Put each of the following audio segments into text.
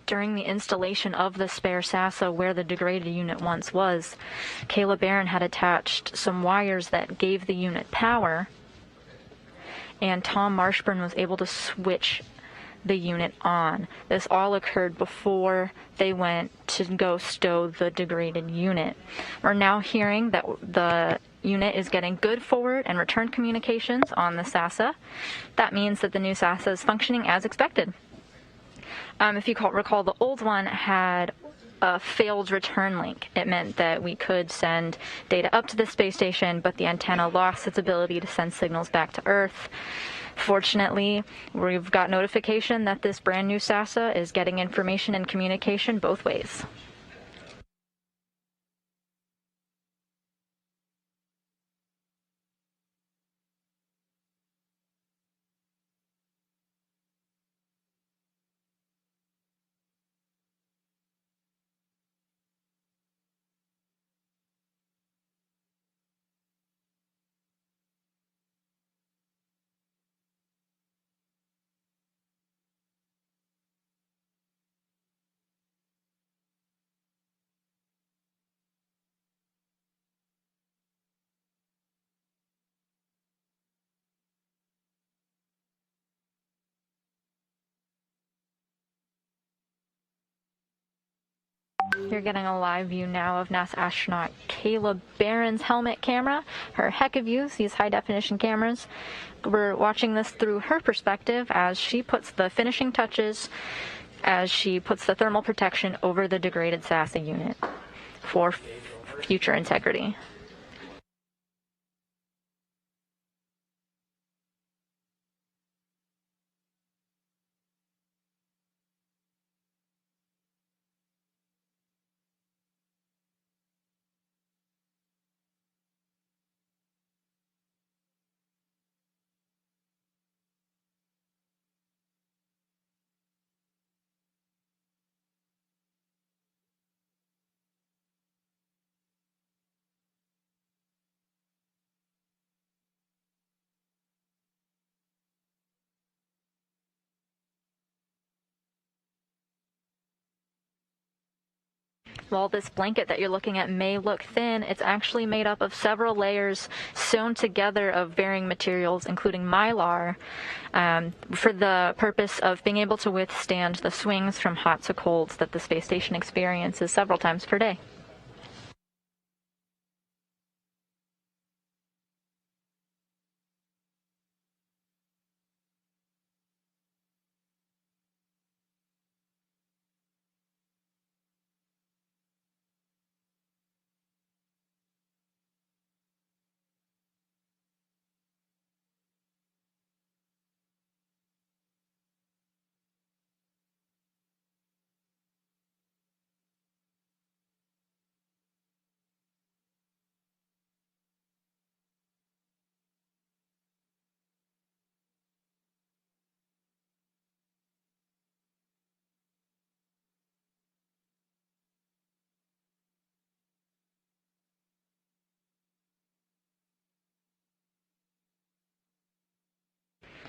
During the installation of the spare SASA where the degraded unit once was, Kayla Barron had attached some wires that gave the unit power, and Tom Marshburn was able to switch the unit on. This all occurred before they went to go stow the degraded unit. We're now hearing that the unit is getting good forward and return communications on the SASA. That means that the new SASA is functioning as expected. If you recall, the old one had a failed return link. It meant that we could send data up to the space station, but the antenna lost its ability to send signals back to Earth. Fortunately, we've got notification that this brand new SASA is getting information and communication both ways. You're getting a live view now of NASA astronaut Kayla Barron's helmet camera. Her heck of use, these high-definition cameras. We're watching this through her perspective as she puts the finishing touches, as she puts the thermal protection over the degraded SASA unit for future integrity. While this blanket that you're looking at may look thin, it's actually made up of several layers sewn together of varying materials, including mylar, for the purpose of being able to withstand the swings from hot to colds that the space station experiences several times per day.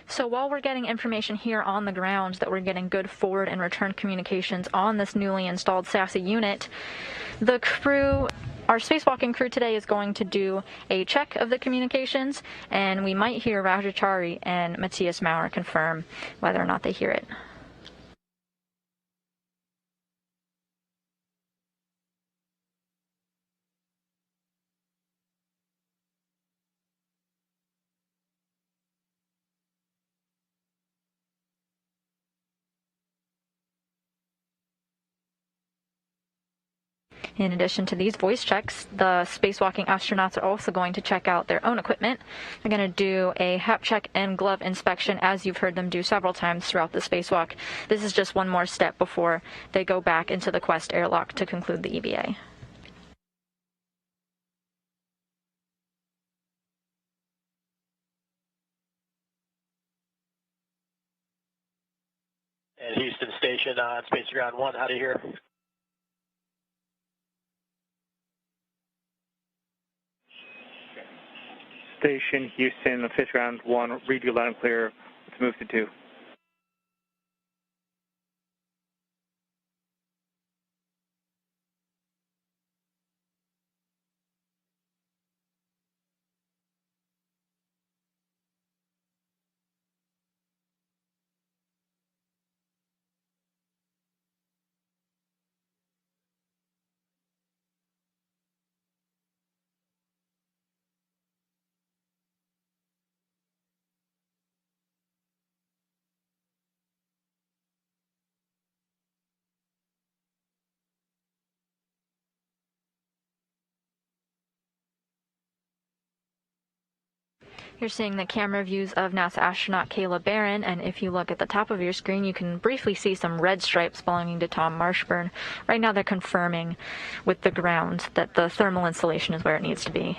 So while we're getting information here on the ground that we're getting good forward and return communications on this newly installed SASA unit, the crew, our spacewalking crew today, is going to do a check of the communications, and we might hear Rajachari and Matthias Maurer confirm whether or not they hear it. In addition to these voice checks, the spacewalking astronauts are also going to check out their own equipment. They're going to do a hap check and glove inspection, as you've heard them do several times throughout the spacewalk. This is just one more step before they go back into the Quest airlock to conclude the EVA. And Houston Station on Space Ground 1, how do you hear? Station Houston, Fish Ground 1, read you loud and clear. Let's move to 2. You're seeing the camera views of NASA astronaut Kayla Barron, and if you look at the top of your screen, you can briefly see some red stripes belonging to Tom Marshburn. Right now they're confirming with the ground that the thermal insulation is where it needs to be.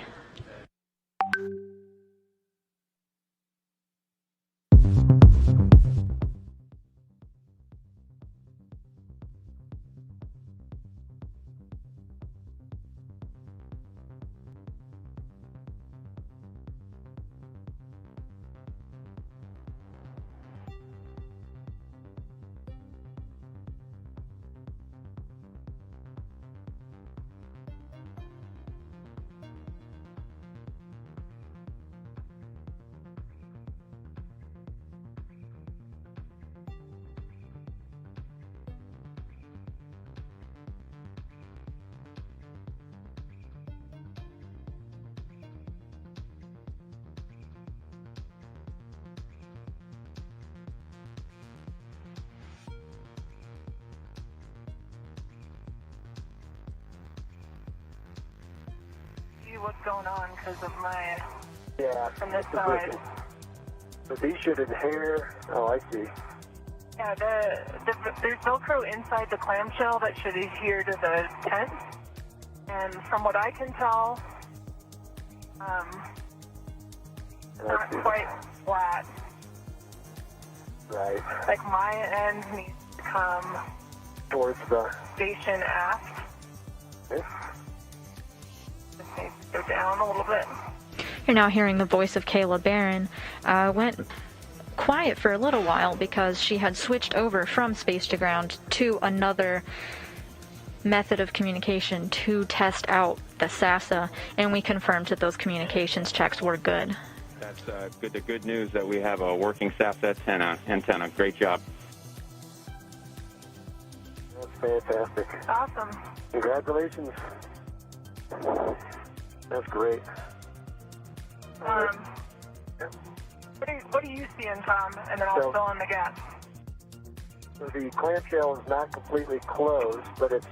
What's going on because of my from this side. side. So these should adhere. Oh, I see. Yeah, there's Velcro inside the clamshell that should adhere to the tent. And from what I can tell, not quite flat. Right. Like my end needs to come Towards the station aft. Okay. Just needs to go down a little bit. You're now hearing the voice of Kayla Barron. Went quiet for a little while because she had switched over from space to ground to another method of communication to test out the SASA, and we confirmed that those communications checks were good. That's good. The good news that we have a working SASA antenna. Great job. That's fantastic. Awesome. Congratulations. That's great. What do you see in, Tom? And then I'll fill in the gaps. So the clamshell is not completely closed, but it's...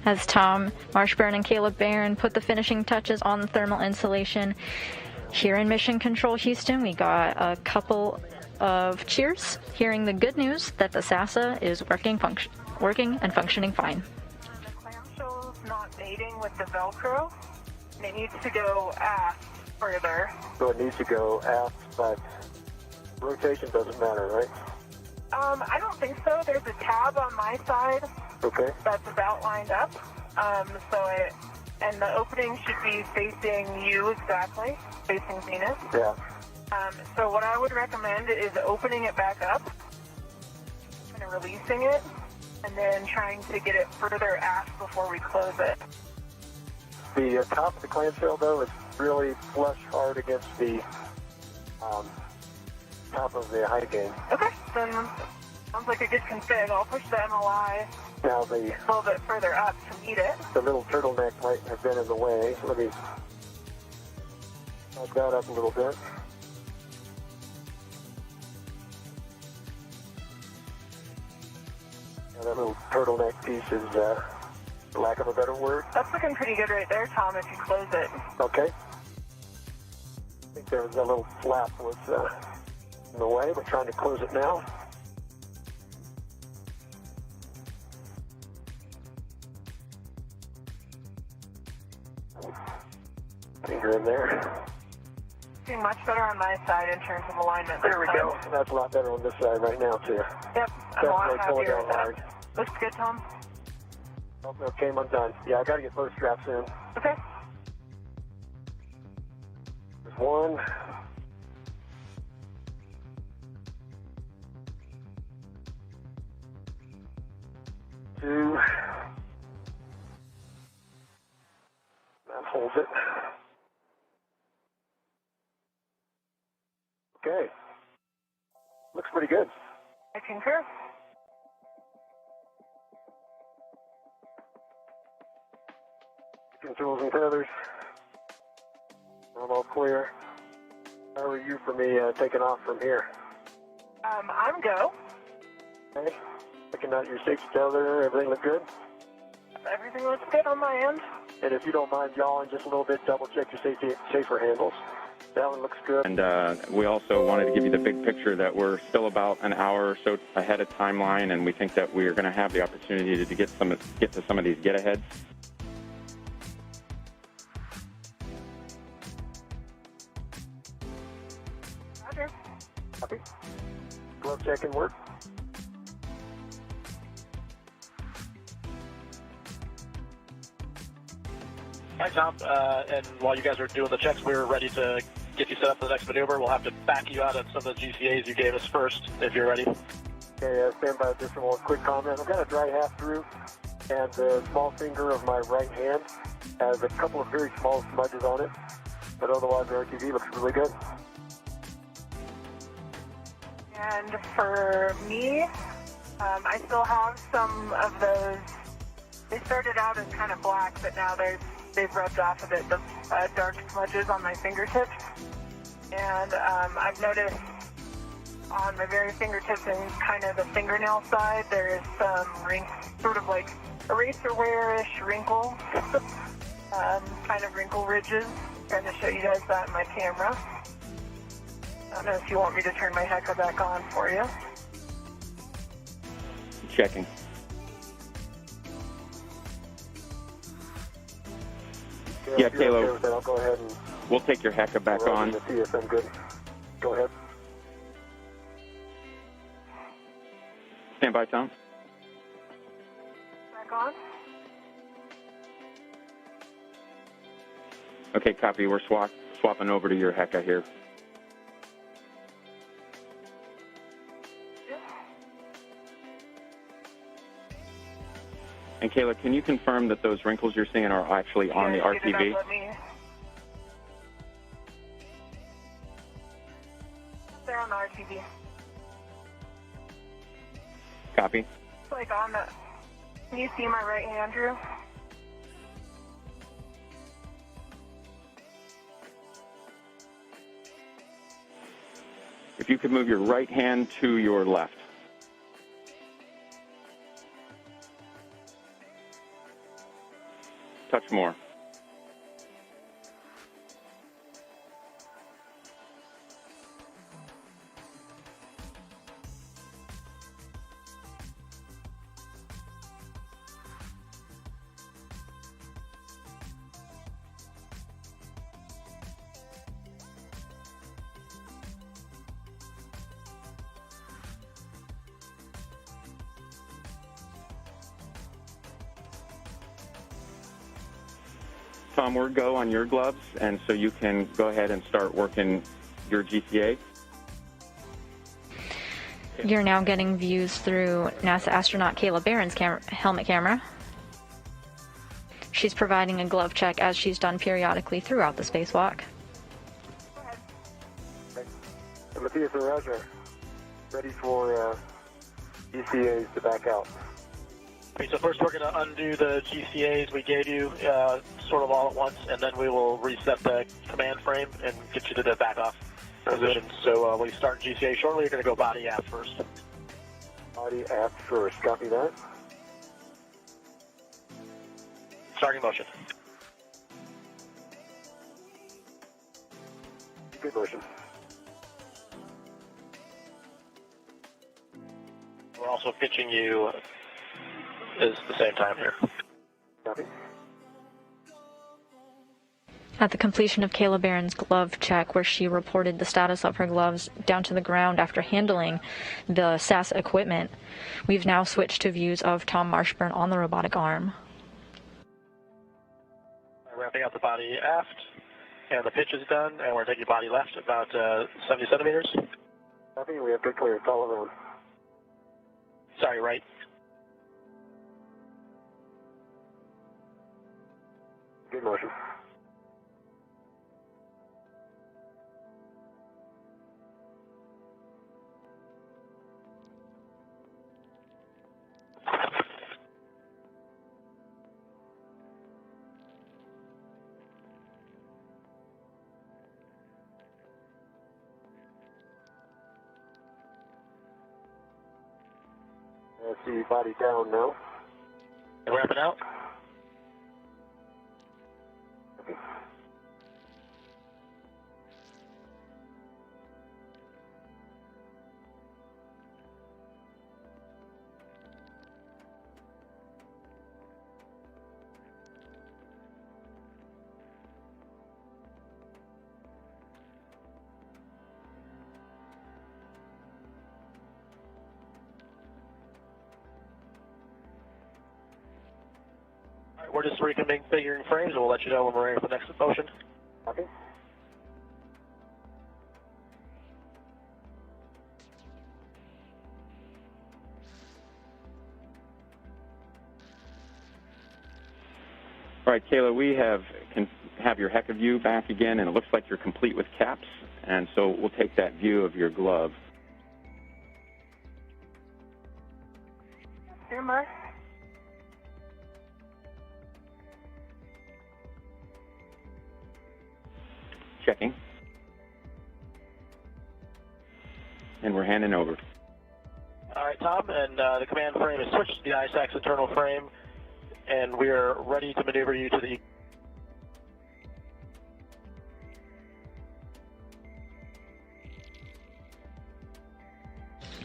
As Tom Marshburn and Kayla Barron put the finishing touches on the thermal insulation here in Mission Control Houston, we got a couple of cheers hearing the good news that the SASA is working and functioning fine. The clamshell's not mating with the Velcro, and it needs to go aft further. So it needs to go aft, but rotation doesn't matter, right? I don't think so. There's a tab on my side. Okay. That's about lined up. And the opening should be facing you exactly, facing Venus. Yeah. So what I would recommend is opening it back up, kind of releasing it, and then trying to get it further aft before we close it. The top of the clamshell, though, is really flush hard against the top of the high gain. Okay, then sounds like a good config. I'll push the MLI Now a little bit further up to meet it. the little turtleneck might have been in the way. So let me back that up a little bit. Now that little turtleneck piece is, for lack of a better word. That's looking pretty good right there, Tom, if you close it. Okay. I think there was a little flap was in the way. We're trying to close it now. Finger in there. Doing much better on my side in terms of alignment. There we go. That's a lot better on this side right now, too. Yep, I'm a lot Definitely pulling happier down with hard. that. Looks good, Tom. Oh, okay, I'm done. Yeah, I got to get both straps in. Okay. There's one. Two. That holds it. Okay. Looks pretty good. I concur. Controls and tethers. I'm all clear. How are you for me taking off from here? I'm go. Okay. Looking at your safety tether, everything look good? Everything looks good on my end. And if you don't mind yawing just a little bit, double check your safer handles. That one looks good. And we also wanted to give you the big picture that we're still about an hour or so ahead of timeline, and we think that we're going to have the opportunity to get to some of these get-aheads. Roger. Copy. Glove check and work. Hi, Tom. And while you guys are doing the checks, we're ready to get you set up for the next maneuver. We'll have to back you out on some of the GCAs you gave us first, if you're ready. Okay, stand by just for one quick comment. I've got a dry half through, and the small finger of my right hand has a couple of very small smudges on it, but otherwise the RTV looks really good. And for me, I still have some of those. They started out as kind of black, but now they've rubbed off a bit, the dark smudges on my fingertips. And I've noticed on my very fingertips and kind of the fingernail side, there is some sort of like eraser wear-ish wrinkles, kind of wrinkle ridges. I'm trying to show you guys that in my camera. I don't know if you want me to turn my HECA back on for you. Checking. Yeah, Caleb. Okay, I'll go ahead and we'll take your HECA back on. To see if I'm good. Go ahead. Stand by, Tom. Back on? Okay, copy. We're swapping over to your HECA here. And Kayla, can you confirm that those wrinkles you're seeing are actually on the RTV? They're on the RTV. Copy. It's like on the... Can you see my right hand, Drew? If you could move your right hand to your left. Touch more. Tom, we're go on your gloves, and so you can go ahead and start working your GCA. You're now getting views through NASA astronaut Kayla Barron's helmet camera. She's providing a glove check as she's done periodically throughout the spacewalk. Go ahead. Okay. Matthias and Roger, ready for GCAs to back out. Okay, so first we're going to undo the GCAs we gave you sort of all at once, and then we will reset the command frame and get you to the back-off position. So we start GCA shortly. You're going to go body aft first. Body aft first. Copy that. Starting motion. Good motion. We're also pitching you is the same time here. Copy. At the completion of Kayla Barron's glove check, where she reported the status of her gloves down to the ground after handling the SAS equipment, we've now switched to views of Tom Marshburn on the robotic arm. Ramping out the body aft, and the pitch is done, and we're taking body left about 70 centimeters. Copy. We have good clear. Follow on. Sorry, right. Good motion. I see body down now. And ramping out. we're just reconfiguring frames, and we'll let you know when we're ready for the next motion. Copy. All right, Kayla, we can have your HECA view back again, and it looks like you're complete with caps, and so we'll take that view of your glove. Here, Mark. Checking. And we're handing over. All right, Tom, and the command frame is switched to the ISAC's internal frame, and we are ready to maneuver you to the...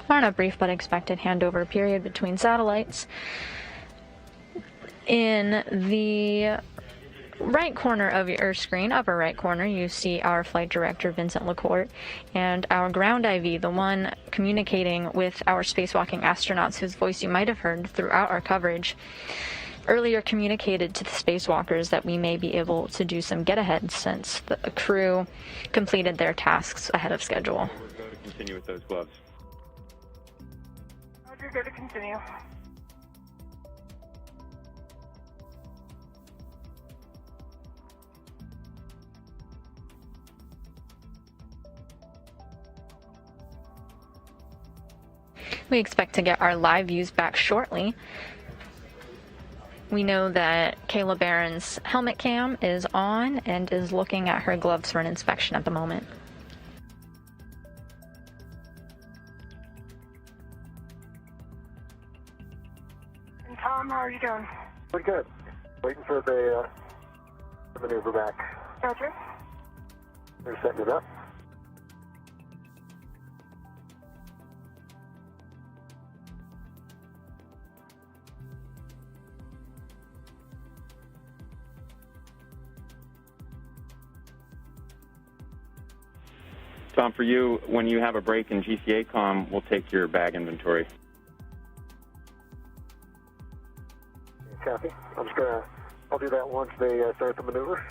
We're on a brief but expected handover period between satellites. In the right corner of your screen, upper right corner, you see our flight director, Vincent LaCourte, and our ground IV, the one communicating with our spacewalking astronauts whose voice you might have heard throughout our coverage, earlier communicated to the spacewalkers that we may be able to do some get-ahead since the crew completed their tasks ahead of schedule. We're going to continue with those gloves. Roger, good to continue. We expect to get our live views back shortly. We know that Kayla Barron's helmet cam is on and is looking at her gloves for an inspection at the moment. And Tom, how are you doing? Pretty good. Waiting for the maneuver back. Roger. They're setting it up. Tom, for you, when you have a break in GCA comm, we'll take your bag inventory. Copy. I'll do that once they start the maneuver.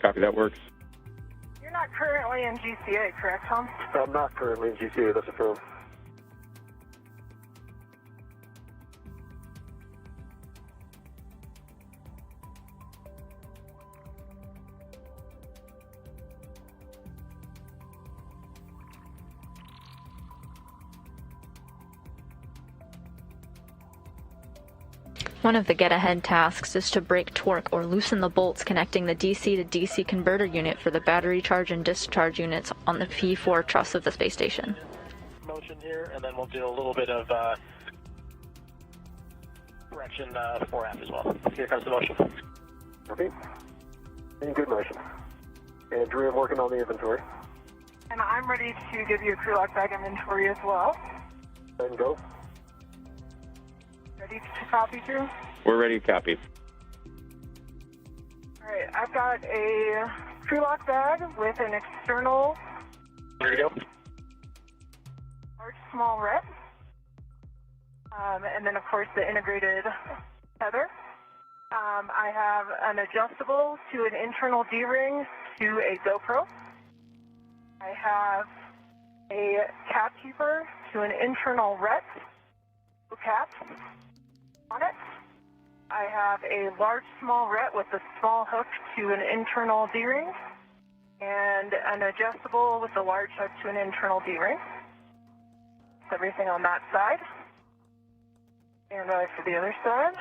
Copy, that works. You're not currently in GCA, correct, Tom? I'm not currently in GCA, that's affirmed. One of the get-ahead tasks is to break torque or loosen the bolts connecting the DC to DC converter unit for the battery charge and discharge units on the P4 truss of the space station. Motion here, and then we'll do a little bit of correction beforehand as well. Here comes the motion. Okay. In good motion. And Drew, I'm working on the inventory. And I'm ready to give you a crew lock bag inventory as well. And go. Ready to copy, Drew? We're ready to copy. Alright, I've got a crew lock bag with an external Here you go. large small rep. And then of course the integrated tether. I have an adjustable to an internal D-ring to a GoPro. I have a cap keeper to an internal rep cap on it. I have a large small ret with a small hook to an internal D-ring and an adjustable with a large hook to an internal D-ring. That's everything on that side. And for the other side.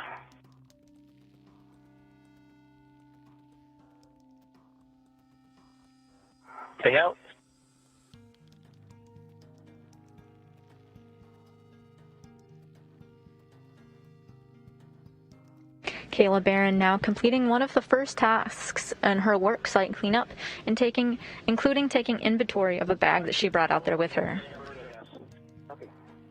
Stay out. Kayla Barron now completing one of the first tasks in her work site cleanup and including taking inventory of a bag that she brought out there with her.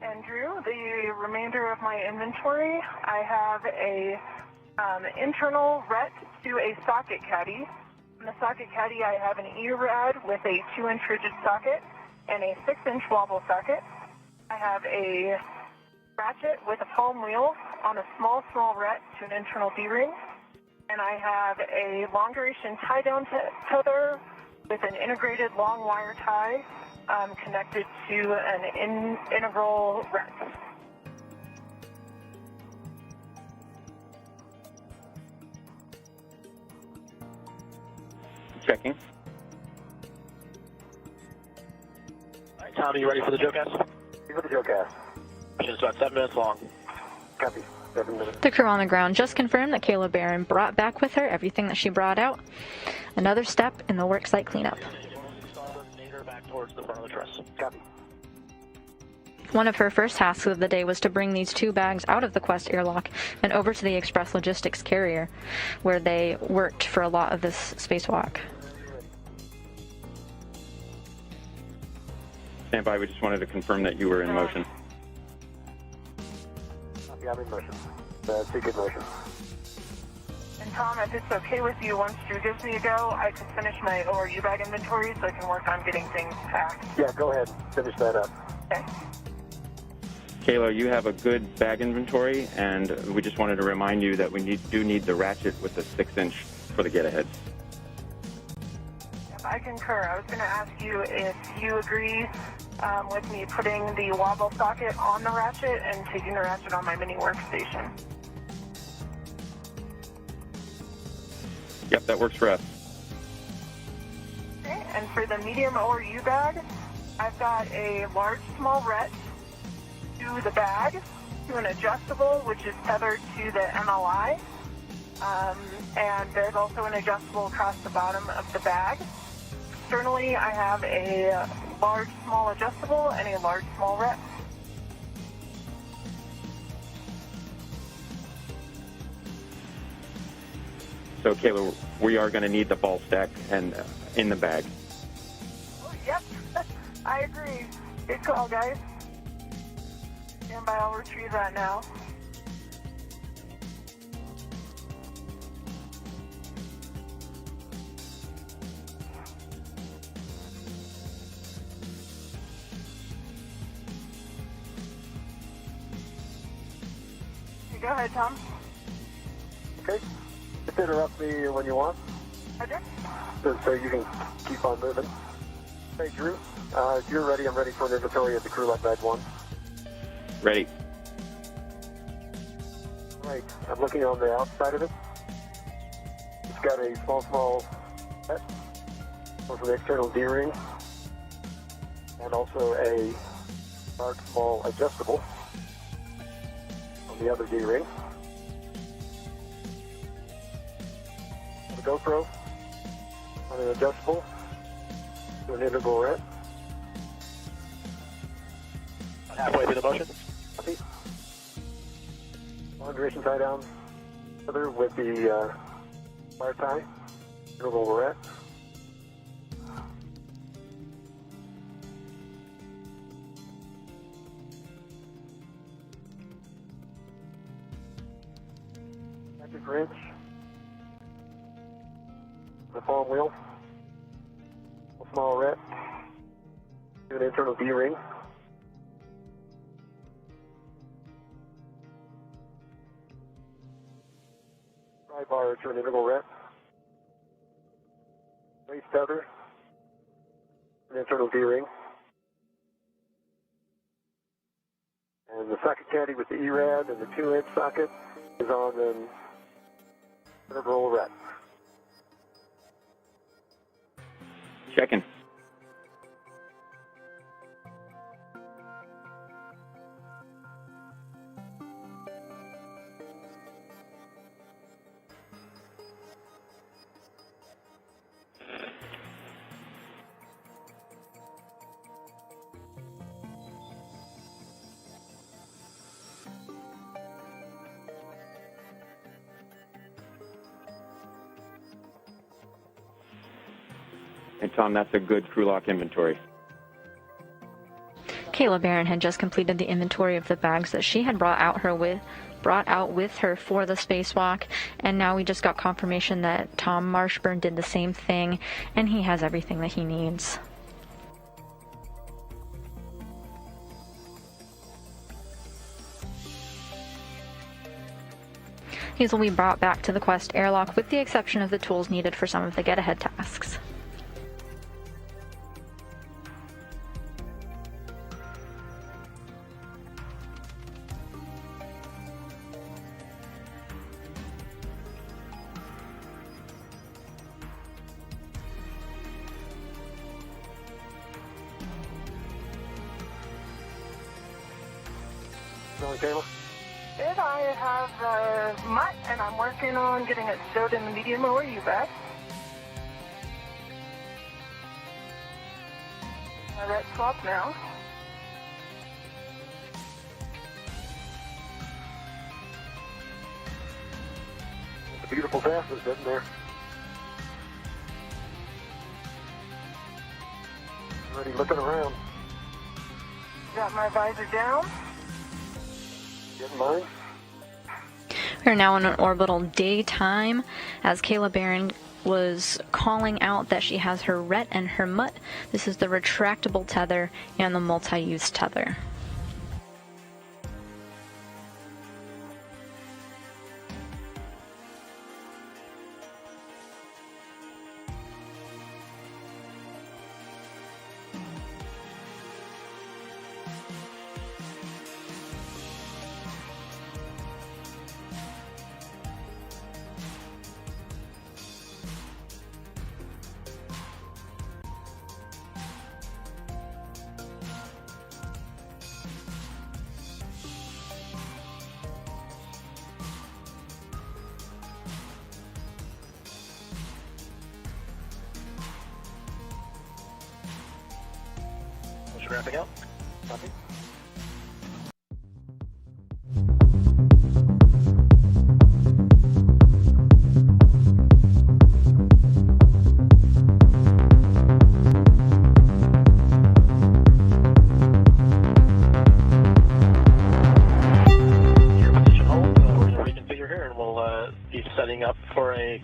And Drew, the remainder of my inventory, I have a internal ret to a socket caddy. In the socket caddy, I have an E-rad with a 2-inch rigid socket and a 6-inch wobble socket. I have a ratchet with a palm wheel on a small ret to an internal D-ring. And I have a long-duration tie-down tether with an integrated long wire tie connected to an integral ret. Checking. All right, Tom, are you ready for the Joecast? Ready for the Joecast. It's about 7 minutes long. Copy. 7 minutes. The crew on the ground just confirmed that Kayla Barron brought back with her everything that she brought out. Another step in the worksite cleanup. Back towards the front of the truss. Copy. One of her first tasks of the day was to bring these 2 bags out of the Quest airlock and over to the Express Logistics carrier, where they worked for a lot of this spacewalk. Stand by. We just wanted to confirm that you were in motion. Copy. I'm in motion. Take in motion. And Tom, if it's okay with you, once Drew gives me a go, I can finish my ORU bag inventory so I can work on getting things packed. Yeah, go ahead. Finish that up. Okay. Kayla, you have a good bag inventory, and we just wanted to remind you that we do need the ratchet with the 6-inch for the get-ahead. Yep, I concur. I was going to ask you if you agree with me putting the wobble socket on the ratchet and taking the ratchet on my mini workstation. Yep, that works for us. Okay, and for the medium ORU bag, I've got a large small ret to the bag, to an adjustable, which is tethered to the MLI. And there's also an adjustable across the bottom of the bag. Externally, I have a large small adjustable and a large small ret. So, Kayla, we are going to need the ball stack and in the bag. Oh, yep, I agree. Good call, guys. Stand by, I'll retrieve that now. Go ahead, Tom. Okay. Just interrupt me when you want, Roger. so you can keep on moving. Hey, Drew, if you're ready, I'm ready for an inventory at the crew lock bag 1. Ready. All right, I'm looking on the outside of it. It's got a small set for the external D-ring, and also a large small adjustable on the other D-ring. The GoPro on an adjustable to an integral ret. Halfway through the motion. Copy. Long duration tie down tether with the wire tie, integral ret. Electric wrench. The palm wheel. A small ret. To an internal D-ring. Bar to an integral ret. Waist tether. An internal D-ring. And the socket caddy with the E-rad and the 2-inch socket is on an integral ret. Checking. And Tom, that's a good crew lock inventory. Kayla Barron had just completed the inventory of the bags that she had brought out with her for the spacewalk, and now we just got confirmation that Tom Marshburn did the same thing, and he has everything that he needs. These will be brought back to the Quest airlock with the exception of the tools needed for some of the get-ahead tasks. Kayla? Good, I have mutt, and I'm working on getting it stowed in the medium lower U-back. Red swap now. It's a beautiful passage, isn't there? Already looking around. Got my visor down. Getting mine. We are now in an orbital daytime as Kayla Barron was calling out that she has her RET and her MUT. This is the retractable tether and the multi-use tether. Wrapping up. Copy. Your position hold. We're going to reconfigure here, and we'll be setting up for a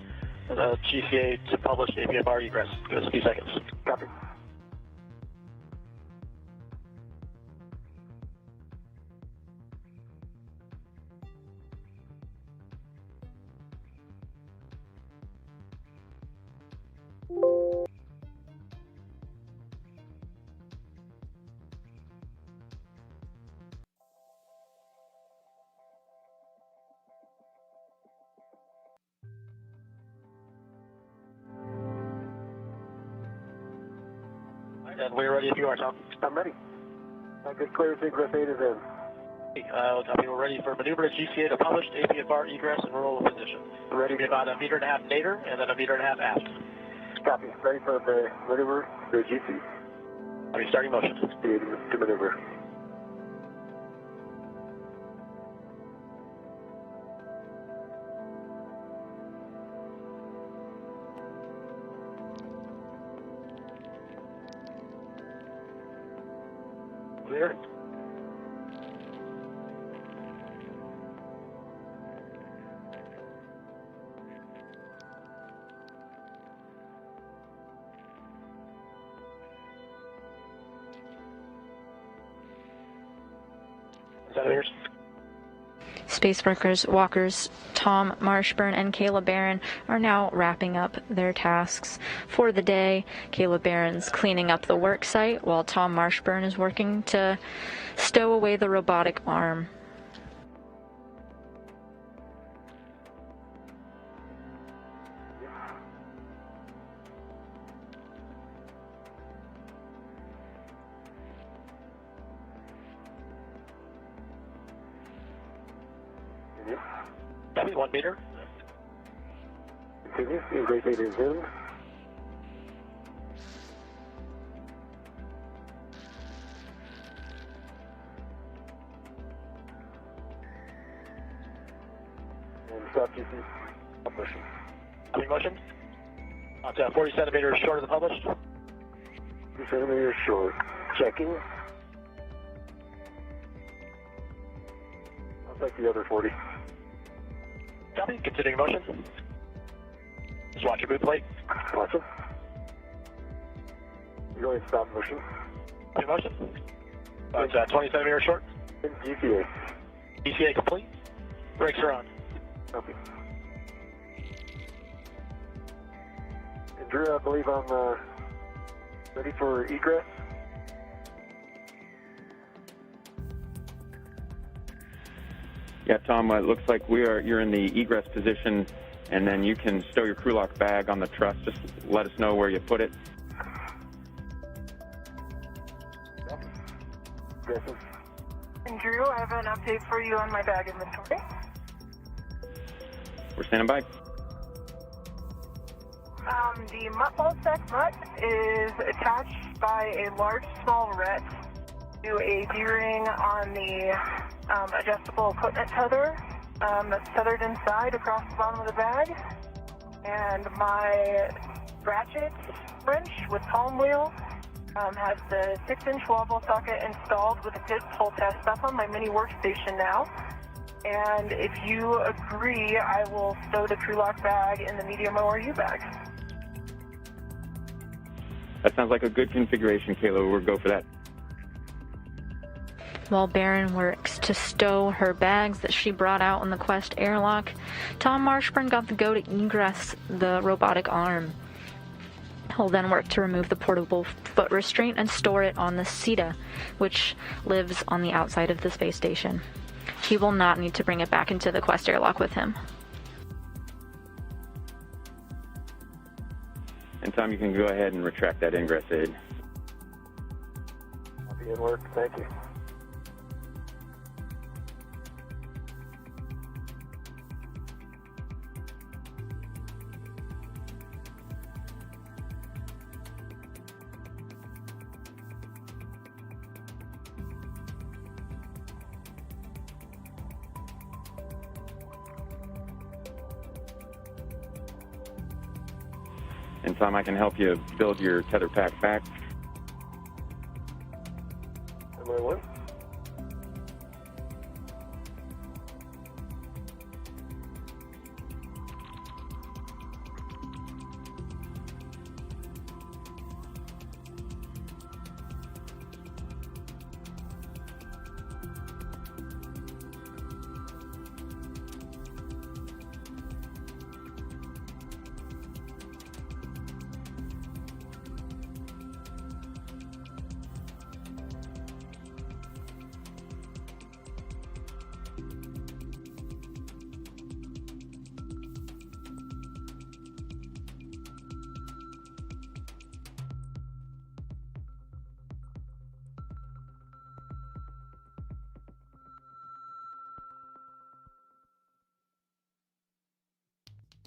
GCA to publish APFR egress. Give us a few seconds. Copy. And we're ready if you are, Tom. I'm ready. My good clearance egress 8 is in. Copy. We're ready for maneuver to GCA to published APFR egress and roll position. Ready. We've got 1.5 meters nadir and then 1.5 meters aft. Copy. Ready for the maneuver to GC. Copy. Starting motion. To maneuver. Clear. Centimeters. Space walkers Tom Marshburn and Kayla Barron are now wrapping up their tasks for the day. Kayla Barron's cleaning up the work site while Tom Marshburn is working to stow away the robotic arm. Copy. 1 meter. Continue. Egress 8 is in. And stop GC. Publishing. Copy motion. About 40 centimeters short of the published. 2 centimeters short. Checking. I'll take the other 40. Copy. Continuing motion. Just watch your boot plate. Watch it. You're going to stop motion. Copy motion. About 20 centimeters short. And GCA. GCA complete. Brakes are on. Copy. And Drew, I believe I'm ready for egress. Yeah, Tom, it looks like you're in the egress position, and then you can stow your crew lock bag on the truss. Just let us know where you put it. Aggressive. And Drew, I have an update for you on my bag inventory. We're standing by. The mutt ball stack mutt is attached by a large small ret to a D-ring on the adjustable equipment tether that's tethered inside across the bottom of the bag. And my ratchet wrench with palm wheel has the 6-inch wall ball socket installed with a pit pull test. That's on my mini workstation now. And if you agree, I will stow the crew lock bag in the medium ORU bag. That sounds like a good configuration, Kayla. We'll go for that. While Barron works to stow her bags that she brought out in the Quest airlock, Tom Marshburn got the go to egress the robotic arm. He'll then work to remove the portable foot restraint and store it on the CETA, which lives on the outside of the space station. He will not need to bring it back into the Quest airlock with him. And Tom, you can go ahead and retract that ingress aid. I'll be in work. Thank you. And Tom, I can help you build your tether pack back. Am I one?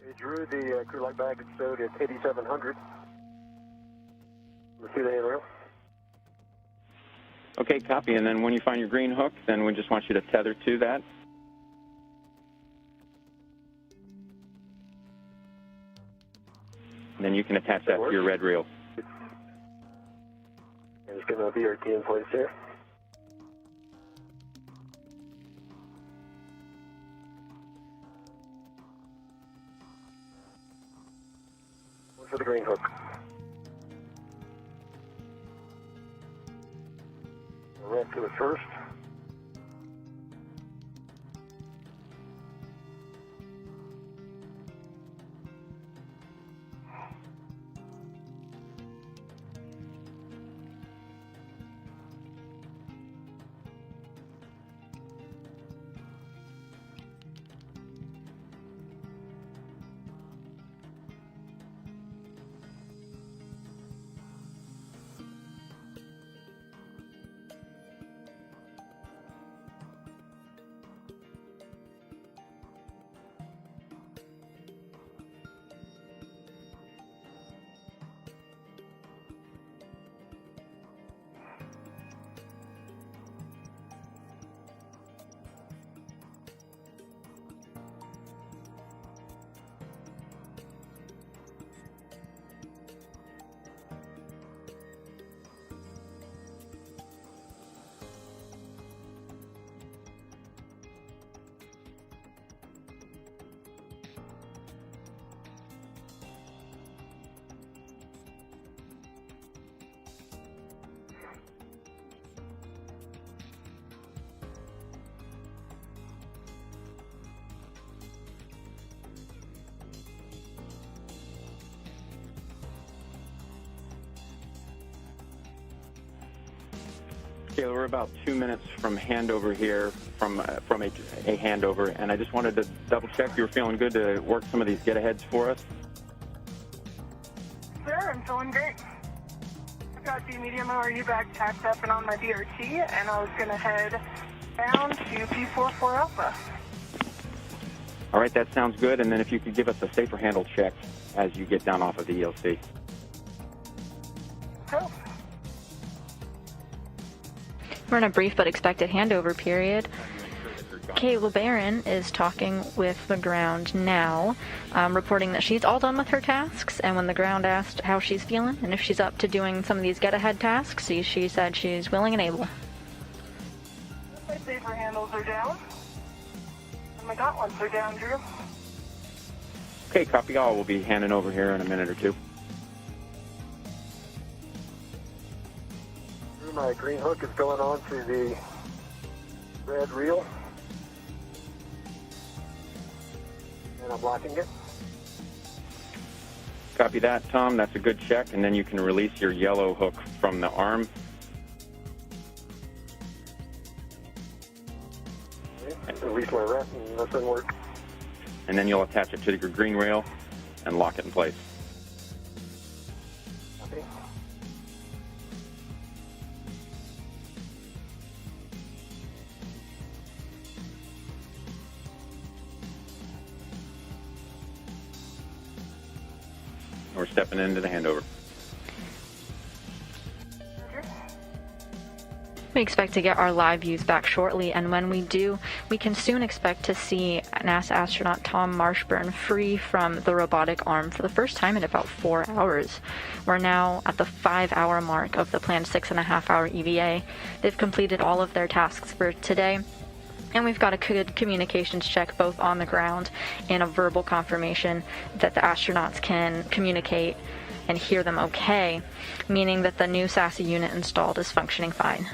Hey, Drew, the crew lock bag is stowed at 8,700. Let's see the handrail. Okay, copy. And then when you find your green hook, then we just want you to tether to that. And then you can attach that to your red reel. And it's going to be our key in place here. One for the green hook. We'll ramp to it first. Yeah, we're about 2 minutes from handover here, from a handover, and I just wanted to double check you were feeling good to work some of these get-aheads for us. Sure, I'm feeling great. I've got the medium ORU bag tacked up and on my DRT, and I was going to head down to P44 Alpha. All right, that sounds good, and then if you could give us a safer handle check as you get down off of the ELC. Cool. We're in a brief but expected handover period. Kayla Barron is talking with the ground now, reporting that she's all done with her tasks, and when the ground asked how she's feeling and if she's up to doing some of these get-ahead tasks, she said she's willing and able. My safer handles are down. And my gauntlets are down, Drew. Okay, copy all. We'll be handing over here in a minute or two. My green hook is going on to the red reel, and I'm locking it. Copy that, Tom. That's a good check, and then you can release your yellow hook from the arm. Okay. Release my wrap, and that doesn't work. And then you'll attach it to your green rail and lock it in place. Okay. We're stepping into the handover. We expect to get our live views back shortly, and when we do, we can soon expect to see NASA astronaut Tom Marshburn free from the robotic arm for the first time in about 4 hours. We're now at the 5-hour mark of the planned 6.5-hour EVA. They've completed all of their tasks for today, and we've got a good communications check both on the ground and a verbal confirmation that the astronauts can communicate and hear them okay, meaning that the new SASA unit installed is functioning fine.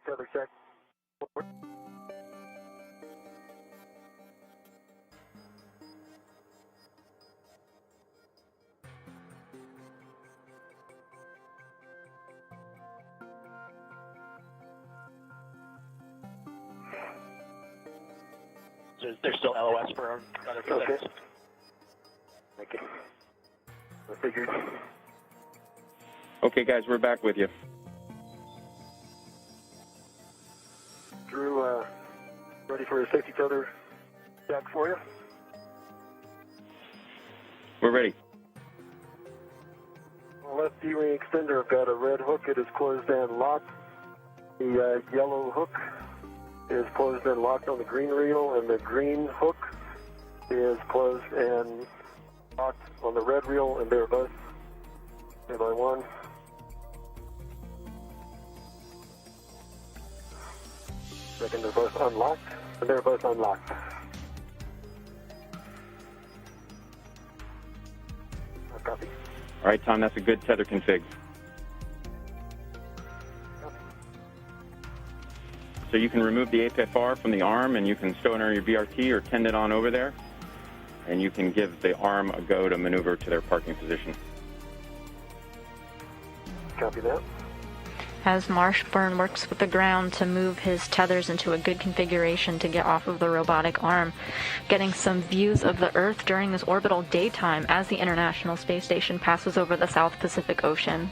Tether check. There's still LOS for another few Okay. seconds. Thank you. I figured. Okay, guys, we're back with you. Drew, ready for a safety tether check for you? We're ready. On the left D-ring extender, I've got a red hook. It is closed and locked. The yellow hook is closed and locked on the green reel, and the green hook is closed and locked on the red reel, and they're both by one. Second, they're both unlocked, and they're both unlocked. Copy. All right, Tom, that's a good tether config. So you can remove the APFR from the arm, and you can stow it under your BRT or tend it on over there, and you can give the arm a go to maneuver to their parking position. Copy that. As Marshburn works with the ground to move his tethers into a good configuration to get off of the robotic arm, getting some views of the Earth during this orbital daytime as the International Space Station passes over the South Pacific Ocean.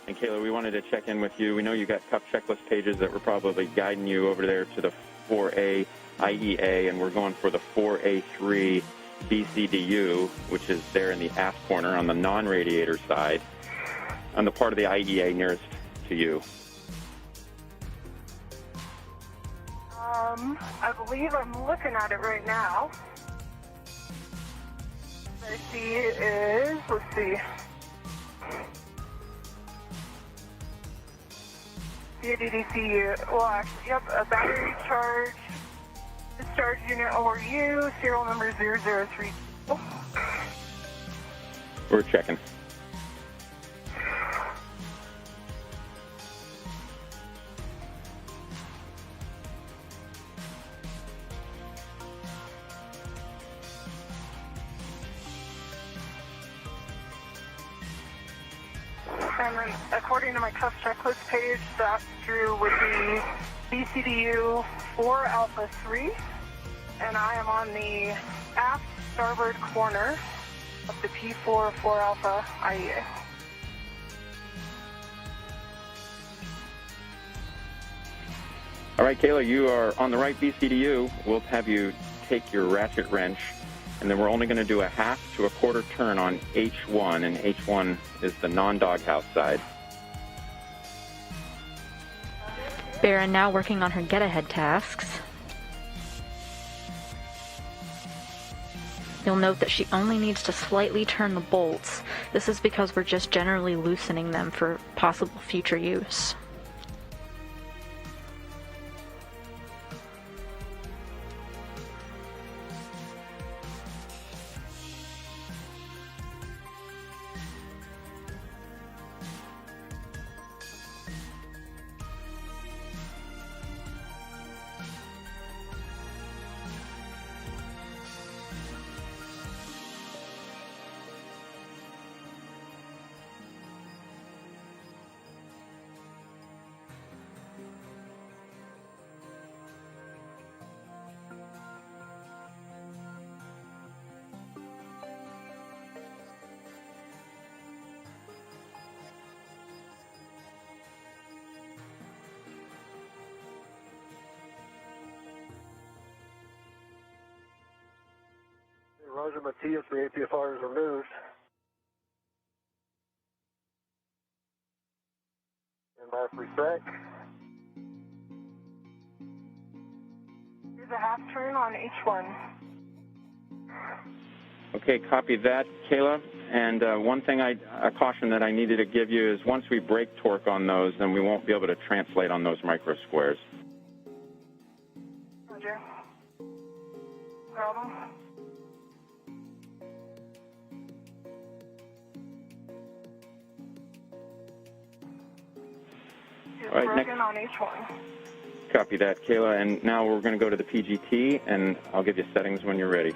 And Kayla, we wanted to check in with you. We know you got tough checklist pages that were probably guiding you over there to the 4A IEA, and we're going for the 4A3 BCDU, which is there in the aft corner on the non-radiator side, on the part of the IEA nearest to you. I believe I'm looking at it right now. What I see is, let's see. CADDC, well, actually, yep, a battery charge, discharge unit ORU, serial number 003. We're checking. And then, according to my cuff checklist page, that through would be BCDU 4 Alpha 3, and I am on the aft starboard corner of the P4 4 Alpha IEA. All right, Kayla, you are on the right BCDU. We'll have you take your ratchet wrench, and then we're only going to do a half to a quarter turn on H1, and H1 is the non-doghouse side. Barron now working on her get-ahead tasks. You'll note that she only needs to slightly turn the bolts. This is because we're just generally loosening them for possible future use. Roger Matias, the APFR is removed. And by respect. Here's a half turn on H1. Okay, copy that, Kayla. And one thing, a caution that I needed to give you is once we break torque on those, then we won't be able to translate on those micro squares. Roger. Problem? All right, broken next. on H1. Copy that, Kayla. And now we're going to go to the PGT, and I'll give you settings when you're ready.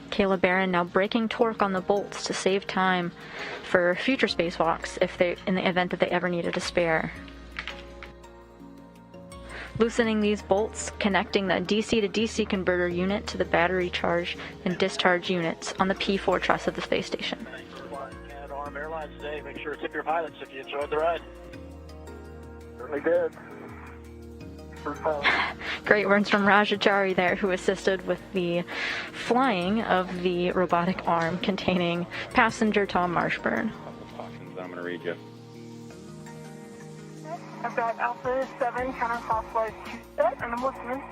Kayla Barron now breaking torque on the bolts to save time for future spacewalks in the event that they ever needed a spare. Loosening these bolts, connecting the DC to DC converter unit to the battery charge and discharge units on the P4 truss of the space station. And Arm Airlines today, make sure to tip your pilots if you enjoyed the ride. Certainly did. First time. Great words from Rajajari there, who assisted with the flying of the robotic arm containing passenger Tom Marshburn. Cautions, I'm going to read you. I've got Alpha 7 counterclockwise 2 set, and I'm listening.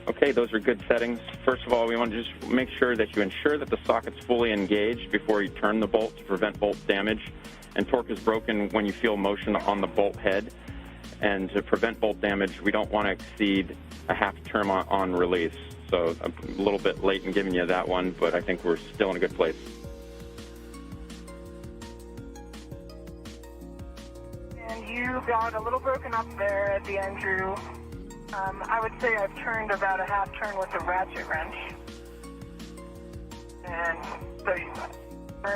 Okay, those are good settings. First of all, we want to just make sure that you ensure that the socket's fully engaged before you turn the bolt to prevent bolt damage. And torque is broken when you feel motion on the bolt head. And to prevent bolt damage, we don't want to exceed a half turn on release. So I'm a little bit late in giving you that one, but I think we're still in a good place. And you got a little broken up there at the end, Drew. I would say I've turned about a half turn with a ratchet wrench. And so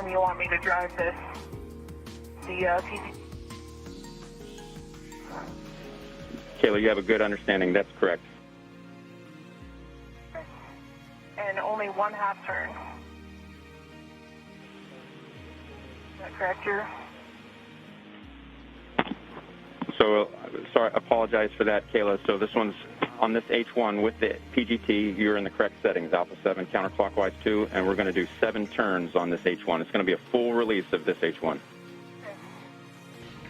you want me to drive the PG. Kayla, you have a good understanding. That's correct. And only one half turn. that correct? So, sorry, apologize for that, Kayla. So this one's on this H1 with the PGT. You're in the correct settings, alpha 7 counterclockwise 2, and we're going to do 7 turns on this H1. It's going to be a full release of this H1.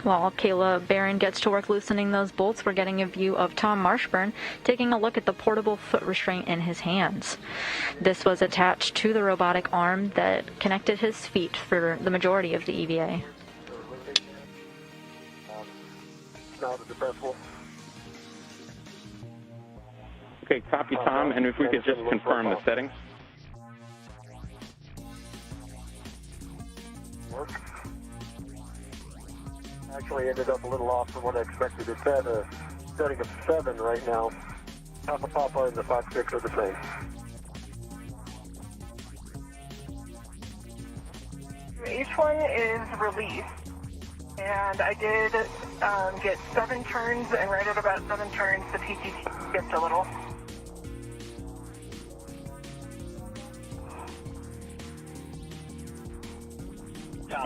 While Kayla Barron gets to work loosening those bolts, we're getting a view of Tom Marshburn taking a look at the portable foot restraint in his hands. This was attached to the robotic arm that connected his feet for the majority of the EVA. Now the depressible. Okay, copy, Tom, and if we could just confirm the settings. Work. Actually ended up a little off from what I expected. It's at a setting of 7 right now. Alpha Papa and the Fox 6 are the same. H1 is released, and I did get 7 turns, and right at about 7 turns, the PGT skipped a little.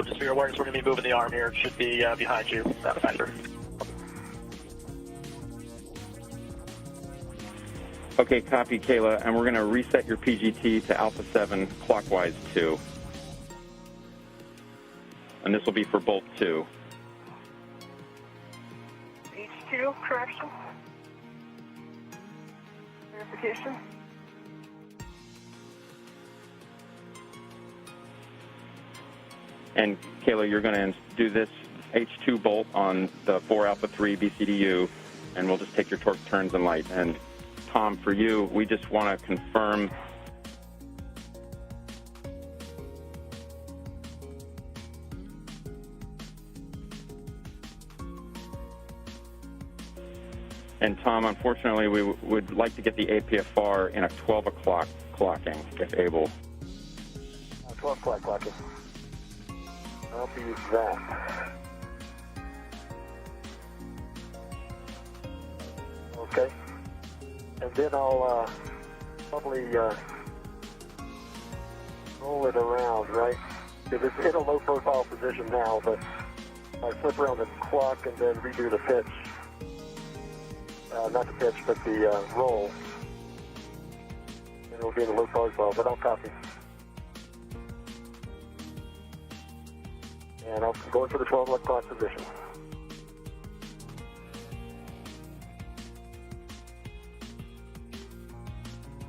Just for your awareness, we're going to be moving the arm here. It should be behind you, out of factor. Okay, copy, Kayla, and we're going to reset your PGT to alpha 7 clockwise 2. And this will be for bolt 2. H2, correction. Verification. And Kayla, you're going to do this H2 bolt on the 4 alpha 3 BCDU, and we'll just take your torque turns and light. And Tom, for you, we just want to confirm And Tom, unfortunately, we would like to get the APFR in a 12 o'clock clocking, if able. 12 o'clock clocking. I'll be that. Okay. And then I'll probably roll it around, right? Because it's in a low profile position now, but I flip around the clock and then redo the pitch. Not the pitch, but the roll. And it'll be in the low profile, but I'll copy. And I'll go into the 12 o'clock position.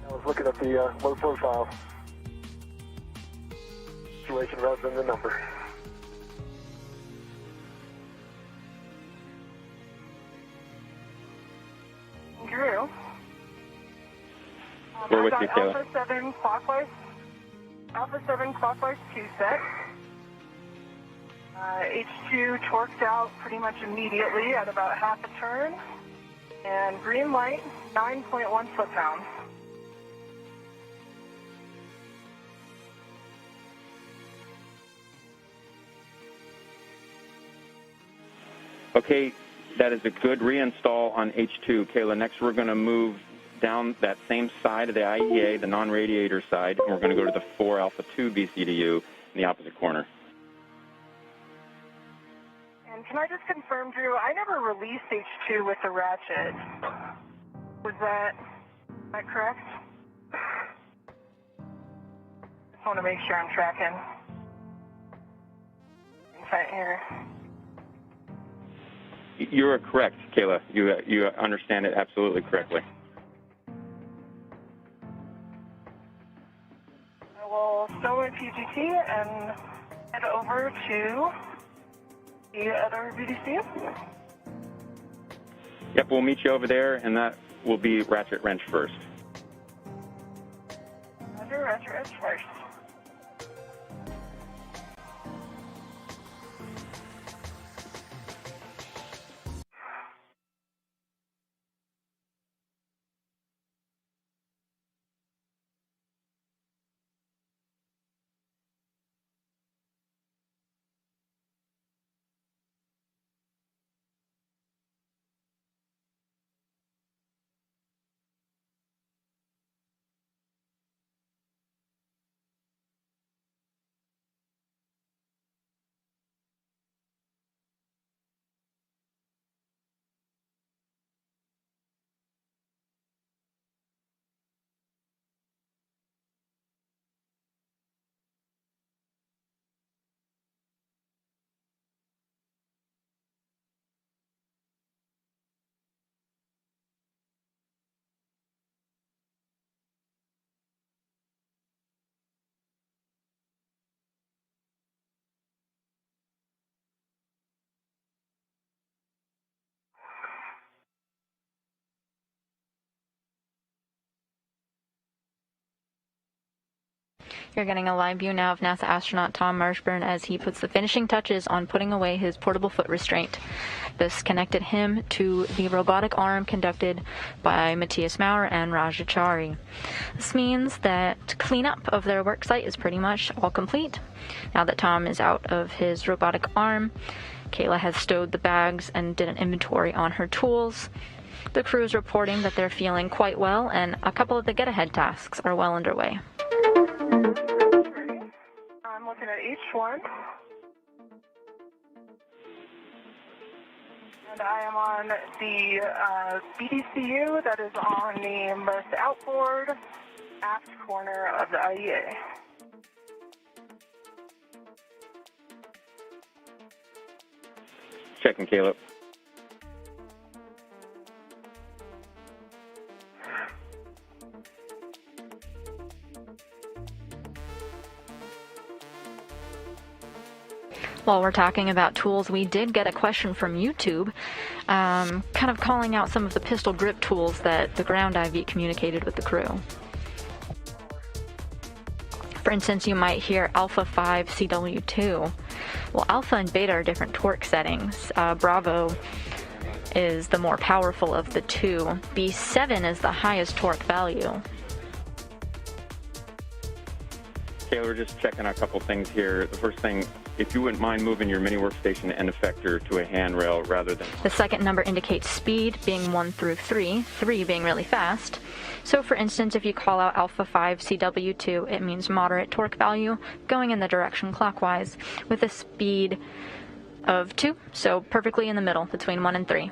I was looking at the low profile situation rather than the number. Drew. We're with you, Kayla. Alpha 7 clockwise 2 set. H2 torqued out pretty much immediately at about half a turn. And green light, 9.1 foot-pounds. Okay, that is a good reinstall on H2. Kayla, next we're going to move down that same side of the IEA, the non-radiator side, and we're going to go to the 4 alpha 2 BCDU in the opposite corner. And can I just confirm, Drew, I never released H2 with the ratchet. Was that correct? Just want to make sure I'm tracking. Inside here. You're correct, Kayla. You understand it absolutely correctly. I will stow my PGT and head over to the other BDC. Yep, we'll meet you over there, and that will be ratchet wrench first. Ratchet wrench first. You're getting a live view now of NASA astronaut Tom Marshburn as he puts the finishing touches on putting away his portable foot restraint. This connected him to the robotic arm conducted by Matthias Maurer and Rajachari. This means that cleanup of their work site is pretty much all complete. Now that Tom is out of his robotic arm, Kayla has stowed the bags and did an inventory on her tools. The crew is reporting that they're feeling quite well, and a couple of the get-ahead tasks are well underway. I'm looking at H1. And I am on the BDCU that is on the most outboard aft corner of the IEA. Checking, Caleb. While we're talking about tools, we did get a question from YouTube, kind of calling out some of the pistol grip tools that the ground IV communicated with the crew. For instance, you might hear Alpha 5 CW2. Well, Alpha and Beta are different torque settings. Bravo is the more powerful of the two. B7 is the highest torque value. Okay, we're just checking a couple things here. The first thing, if you wouldn't mind moving your mini workstation end effector to a handrail rather than... The second number indicates speed, being 1 through 3, 3 being really fast. So for instance, if you call out Alpha 5 CW2, it means moderate torque value, going in the direction clockwise, with a speed of 2, so perfectly in the middle, between 1 and 3.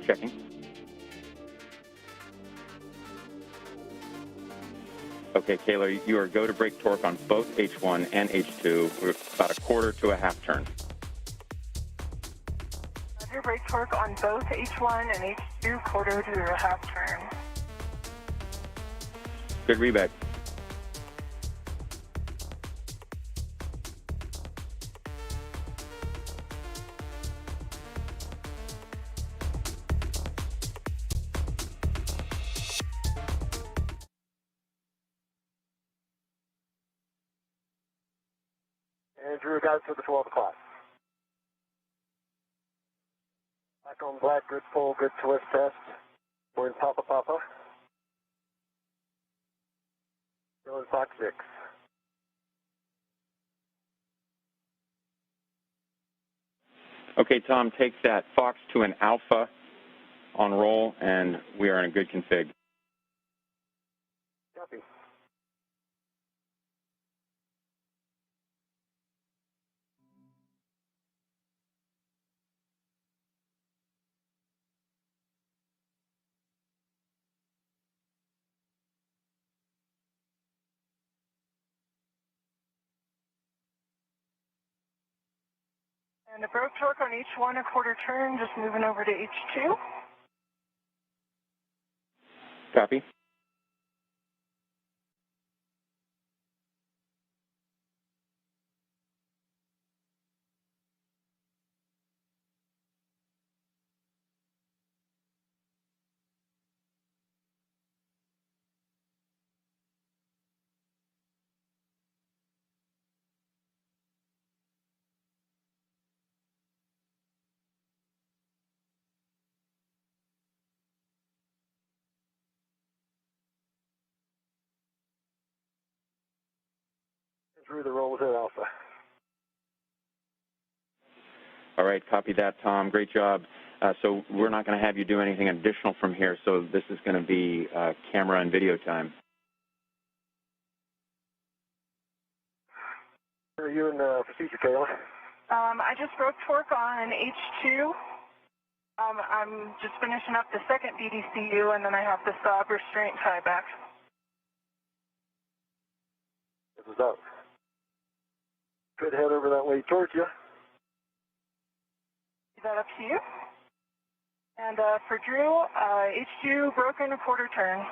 Checking. Okay, Kayla, you are go to brake torque on both H1 and H2. We're about a quarter to a half turn. Roger, brake torque on both H1 and H2, quarter to a half turn. Good reback. Andrew, guys for the 12 o'clock. Black on black, good pull, good twist test. We're in Papa Papa. Still in Fox 6. Okay, Tom, take that Fox to an Alpha on roll, and we are in a good config. Copy. And the brake torque on H1, a quarter turn, just moving over to H2. Copy. Through the roll with an Alpha. All right, copy that, Tom. Great job. So we're not going to have you do anything additional from here, so this is going to be camera and video time. Are you in procedure, Kayla? I just broke torque on H2. I'm just finishing up the second BDCU, and then I have the stop restraint tie back. This is up. Could head over that way towards you. Is that up to you? And for Drew, H2 broken, a quarter turn.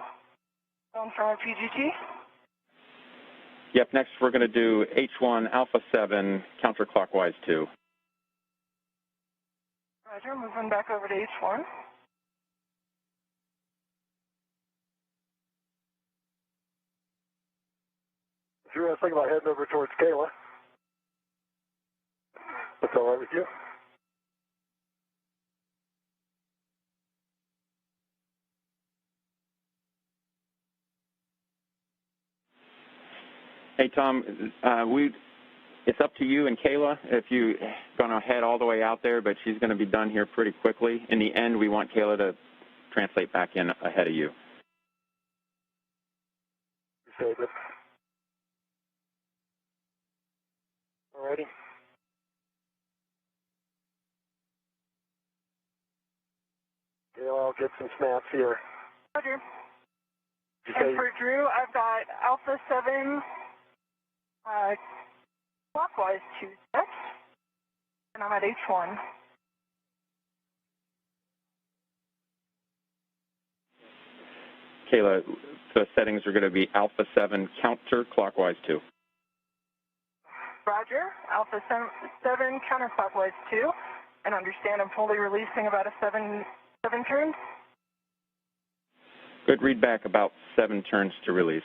Going from a PGT. Yep, next we're going to do H1 Alpha 7 counterclockwise 2. Roger, moving back over to H1. Drew, I was thinking about heading over towards Kayla. That's all right with you? Hey, Tom, it's up to you and Kayla if you're going to head all the way out there, but she's going to be done here pretty quickly. In the end, we want Kayla to translate back in ahead of you. Appreciate it. All righty. Kayla, I'll get some snaps here. Roger. And for Drew, I've got Alpha 7 clockwise 2 sets, and I'm at H1. Kayla, the settings are going to be Alpha 7 counterclockwise 2. Roger. Alpha 7 counterclockwise 2, and understand I'm fully releasing about a 7 turns. Good, read back about 7 turns to release.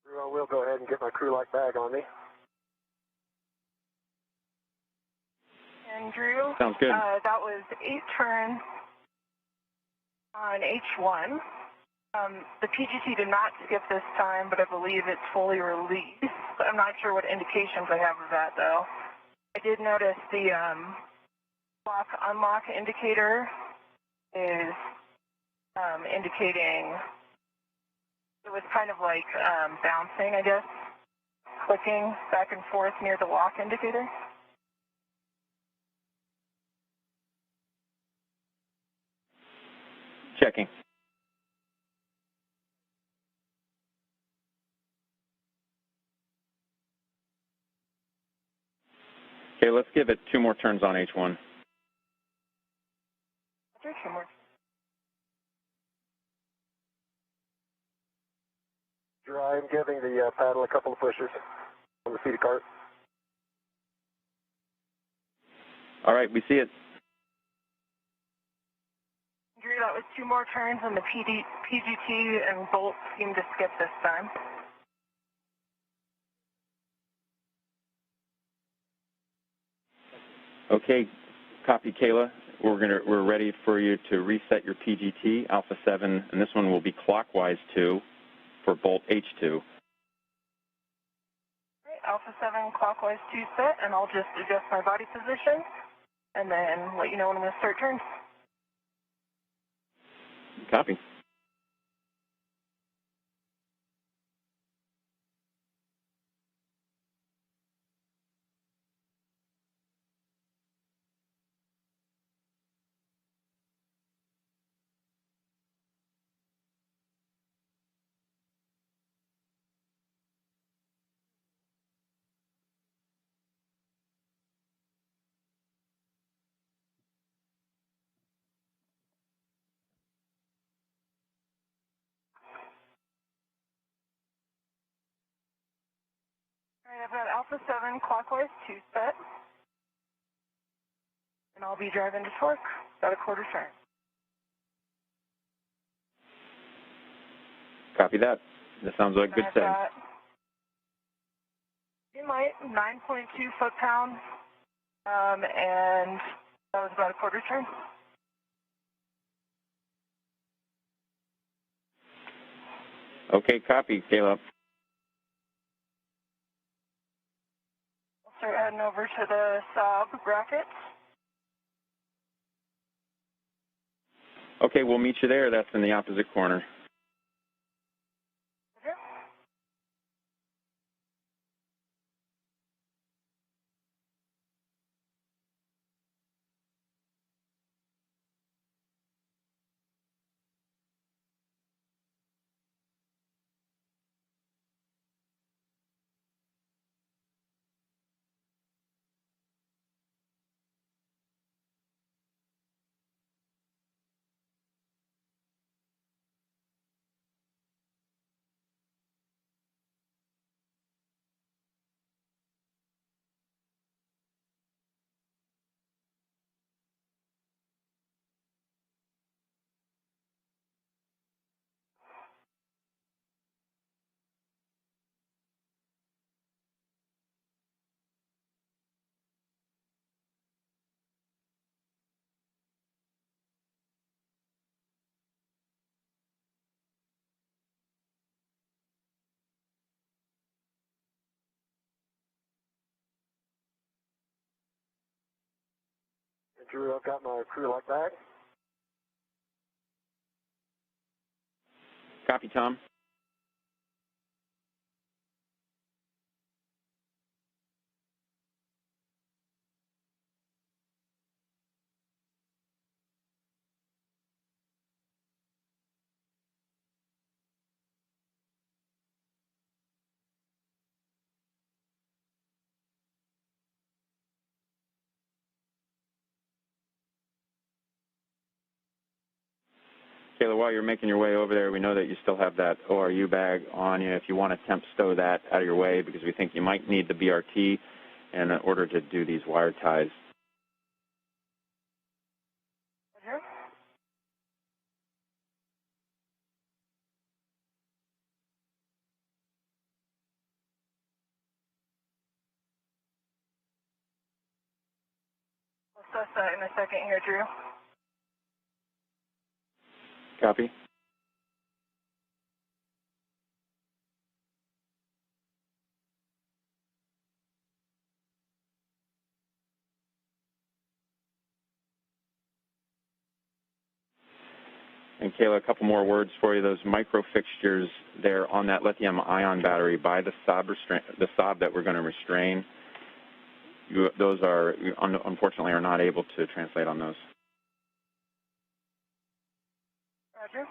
Drew, I will go ahead and get my crew lock bag on me. And Drew, Sounds good. That was 8 turns on H1. The PGT did not skip this time, but I believe it's fully released. I'm not sure what indications I have of that, though. I did notice the lock unlock indicator is indicating it was kind of like bouncing, I guess, clicking back and forth near the lock indicator. Checking. Okay, let's give it 2 more turns on H1. Okay, 2 more. Drew, I'm giving the paddle a couple of pushes on the feeder cart. All right, we see it. Drew, that was 2 more turns, and the PGT and Bolt seemed to skip this time. Okay, copy, Kayla. We're ready for you to reset your PGT, Alpha 7, and this one will be clockwise 2 for Bolt H2. All right, Alpha 7 clockwise 2 set, and I'll just adjust my body position, and then let you know when I'm going to start turns. Copy. All right, I've got Alpha 7 clockwise 2 set, and I'll be driving to torque about a quarter turn. Copy that. That sounds like good setting. In my 9.2 foot-pounds, and that was about a quarter turn. Okay, copy, Kayla. I'll start heading over to the Saab brackets. Okay, we'll meet you there. That's in the opposite corner. Drew, I've got my crew light back. Copy, Tom. Kayla, while you're making your way over there, we know that you still have that ORU bag on you. If you want to temp stow that out of your way, because we think you might need the BRT in order to do these wire ties. Roger. We'll assess that in a second here, Drew. Copy. And Kayla, a couple more words for you. Those micro fixtures there on that lithium-ion battery by the sob that we're going to restrain, those are, unfortunately, are not able to translate on those. Roger.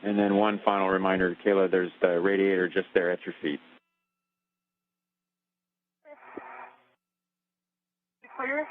And then one final reminder, Kayla, there's the radiator just there at your feet. You clear?